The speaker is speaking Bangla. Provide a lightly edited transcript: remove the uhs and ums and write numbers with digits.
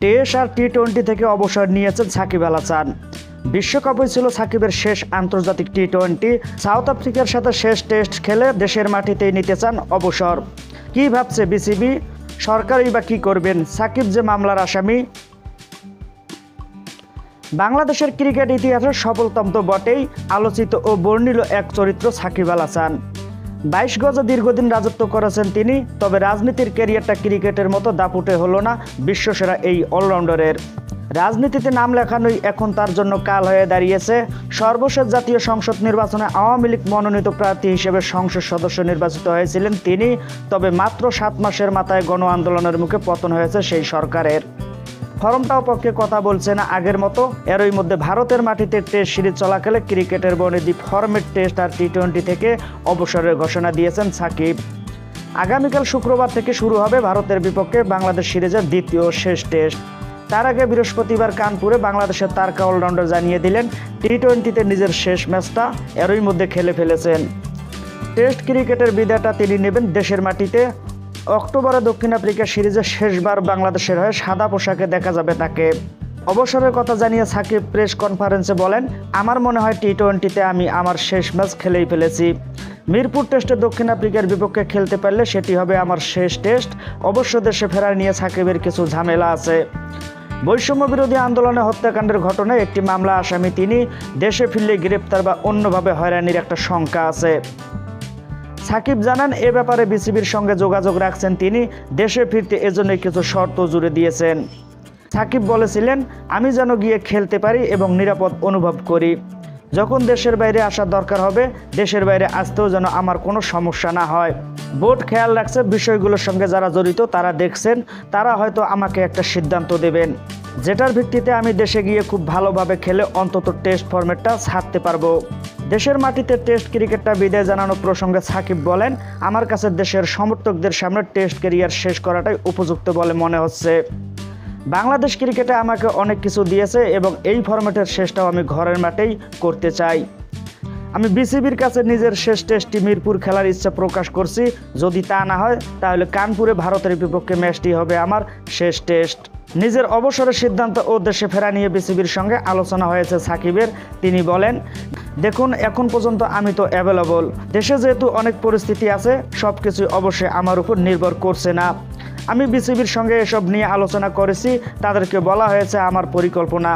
টেস্ট আর টি-20 থেকে অবসর নিয়েছেন সাকিব আল হাসান। বিশ্বকাপই ছিল সাকিবের শেষ আন্তর্জাতিক টি-20। সাউথ আফ্রিকার সাথে শেষ টেস্ট খেলে দেশের মাটিতেই নিতে চান অবসর। কি ভাবছে বিসিবি? সরকারই বা কি করবেন? সাকিব যে মামলার আসামি। বাংলাদেশের ক্রিকেট ইতিহাসের সফলতম তো বটেই, আলোচিত ও বর্ণিল এক চরিত্র সাকিব আল হাসান। 22 গজে দীর্ঘদিন রাজত্ব করেছেন তিনি। তবে রাজনীতির ক্যারিয়ারটা ক্রিকেটের মতো দাপুটে হলো না বিশ্বসেরা এই অলরাউন্ডারের। রাজনীতিতে নাম লেখানোই এখন তার জন্য কাল হয়ে দাঁড়িয়েছে। সর্বশেষ জাতীয় সংসদ নির্বাচনে আওয়ামী লীগ মনোনীত প্রার্থী হিসেবে সংসদ সদস্য নির্বাচিত হয়েছিলেন তিনি। তবে মাত্র 7 মাসের মাথায় গণ আন্দোলনের মুখে পতন হয়েছে সেই সরকারের। ফরমটাও পক্ষে কথা বলছে না আগের মতো। এরই মধ্যে ভারতের মাটিতে টেস্ট সিরিজ চলাকালে ক্রিকেটের বনেদি ফরম্যাট টেস্ট আর টি-20 থেকে অবসরের ঘোষণা দিয়েছেন সাকিব। আগামীকাল শুক্রবার থেকে শুরু হবে ভারতের বিপক্ষে বাংলাদেশ সিরিজের দ্বিতীয় শেষ টেস্ট। তার আগে বৃহস্পতিবার কানপুরে বাংলাদেশের তারকা অলরাউন্ডার জানিয়ে দিলেন টি-20তে নিজের শেষ ম্যাচটা এরই মধ্যে খেলে ফেলেছেন। টেস্ট ক্রিকেটের বিদায়টা তিনি নেবেন দেশের মাটিতে। অক্টোবরে দক্ষিণ আফ্রিকা সিরিজে শেষবার বাংলাদেশের হয়ে সাদা পোশাকে দেখা যাবে তাকে। অবসরের কথা জানিয়ে সাকিব প্রেস কনফারেন্সে বলেন, আমার মনে হয় টি-20তে আমি আমার শেষ ম্যাচ খেলেই ফেলেছি। মিরপুর টেস্টে দক্ষিণ আফ্রিকার বিপক্ষে খেলতে পারলে সেটি হবে আমার শেষ টেস্ট। অবশ্য দেশে ফেরার নিয়ে সাকিবের কিছু ঝামেলা আছে। বৈষম্য বিরোধী আন্দোলনে হত্যাকাণ্ডের ঘটনায় একটি মামলা আসামি তিনি। দেশে ফিরলে গ্রেপ্তার বা অন্যভাবে হয়রানির একটা শঙ্কা আছে। সাকিব জানান, এ ব্যাপারে বিসিবির সঙ্গে যোগাযোগ রাখছেন তিনি। দেশে ফিরতে এজন্য কিছু শর্ত জুড়ে দিয়েছেন। সাকিব বলেছিলেন, আমি যেন গিয়ে খেলতে পারি এবং নিরাপদ অনুভব করি। যখন দেশের বাইরে আসার দরকার হবে, দেশের বাইরে আসতেও যেন আমার কোনো সমস্যা না হয়। বোর্ড খেয়াল রাখছে, বিষয়গুলোর সঙ্গে যারা জড়িত তারা দেখছেন, তারা হয়তো আমাকে একটা সিদ্ধান্ত দেবেন, যেটার ভিত্তিতে আমি দেশে গিয়ে খুব ভালোভাবে খেলে অন্তত টেস্ট ফরম্যাটটা ছাড়তে পারবো। দেশের মাটিতে টেস্ট ক্রিকেটটা বিদায় জানানো প্রসঙ্গে সাকিব বলেন, আমার কাছে দেশের সমর্থকদের সামনে টেস্ট ক্যারিয়ার শেষ করাটাই উপযুক্ত বলে মনে হচ্ছে। বাংলাদেশ ক্রিকেটে আমাকে অনেক কিছু দিয়েছে এবং এই ফরম্যাটের শেষটাও আমি ঘরের মাঠেই করতে চাই। আমি বিসিবির কাছে নিজের শেষ টেস্টটি মিরপুর খেলার ইচ্ছা প্রকাশ করছি। যদি তা না হয় তাহলে কানপুরে ভারতের বিপক্ষে ম্যাচটি হবে আমার শেষ টেস্ট। নিজের অবসরের সিদ্ধান্ত ও দেশে ফেরা নিয়ে বিসিবির সঙ্গে আলোচনা হয়েছে সাকিবের। তিনি বলেন, দেখুন, এখন পর্যন্ত আমি তো অ্যাভেলেবল। দেশে যেহেতু অনেক পরিস্থিতি আছে, সব কিছুই অবশ্যই আমার উপর নির্ভর করছে না। আমি বিসিবির সঙ্গে এসব নিয়ে আলোচনা করেছি, তাদেরকে বলা হয়েছে আমার পরিকল্পনা।